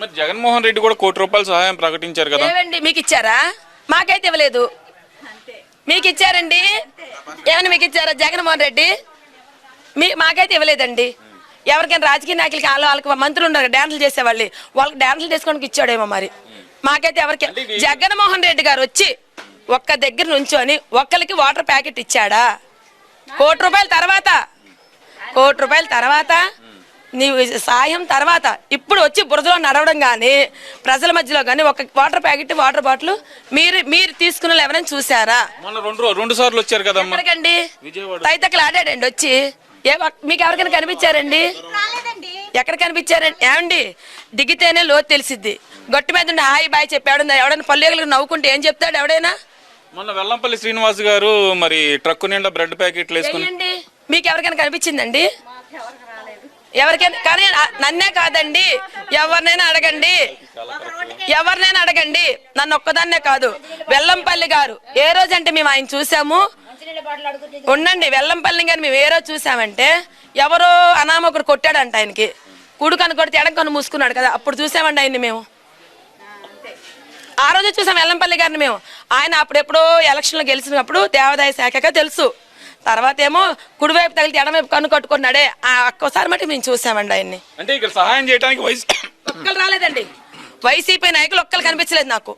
మరి జగన్మోహన్ రెడ్డి కూడా ₹1 సహాయం ప్రకటించారు కదా. ఏమండి మీకు ఇచ్చారా? మాకైతే ఇవ్వలేదు. మీకు ఇచ్చారండి? ఏమన్నా మీకు ఇచ్చారా జగన్మోహన్ రెడ్డి? మాకైతే ఇవ్వలేదండి. ఎవరికైనా రాజకీయ నాయకులకి వాళ్ళకి మంత్రులు ఉన్నారు డ్యాన్సులు చేసేవాళ్ళు, వాళ్ళకి డ్యాన్సులు చేసుకోవడానికి ఇచ్చాడేమో మరి. మాకైతే ఎవరికి జగన్మోహన్ రెడ్డి గారు వచ్చి ఒక్క దగ్గర నుంచొని ఒక్కరికి వాటర్ ప్యాకెట్ ఇచ్చాడా? ₹1 తర్వాత ₹1 తర్వాత నీవు సాయం తర్వాత ఇప్పుడు వచ్చి బురదలో నడవడం కానీ ప్రజల మధ్యలో కానీ ఒక వాటర్ ప్యాకెట్ వాటర్ బాటిల్ మీరు తీసుకున్న ఎవరైనా చూసారా? రెండు సార్లు వచ్చారు కదా. ఎక్కడికండి? తైతక్కలు ఆడాడండి వచ్చి. మీకు ఎవరికైనా కనిపించారండి? ఎక్కడ కనిపించారండి? ఏమండి దిగితేనే లోతు తెలిసిద్ది. గట్టి మీద ఉండి హాయ్ బాయ్ చెప్పి ఎవడైనా పల్లెలకు నవ్వుకుంటే ఏం చెప్తాడు ఎవడైనా? మొన్న వెల్లంపల్లి శ్రీనివాస్ గారు మరి ట్రక్కు నిండా బ్రెడ్ ప్యాకెట్లు వేసుకుని. మీకు ఎవరికైనా కనిపించిందండి? ఎవరికైనా కానీ నన్నే కాదండి, ఎవరినైనా అడగండి, నన్ను ఒక్కదాన్నే కాదు. వెల్లంపల్లి గారు ఏ రోజు అంటే మేము ఆయన చూసాము ఉండండి. వెల్లంపల్లి గారు మేము ఏ రోజు చూసామంటే ఎవరో అనామకుడు కొట్టాడంట ఆయనకి. కుడుకను కొడితే ఎడంకను మూసుకున్నాడు కదా, అప్పుడు చూసామండి ఆయన్ని మేము. ఆ రోజు చూసాం వెల్లంపల్లి గారిని మేము. ఆయన అప్పుడెప్పుడో ఎలక్షన్లో గెలిచినప్పుడు దేవాదాయ శాఖగా తెలుసు. తర్వాత ఏమో కుడివైపు తగిలితే ఎడమవైపు కన్ను కట్టుకున్నాడే, ఒక్కసారి మట్టి మేము చూసామండి ఆయన్ని. అంటే ఇక్కడ సహాయం చేయడానికి ఒక్కరు రాలేదండి. వైసీపీ నాయకులు ఒక్కరు కనిపించలేదు నాకు.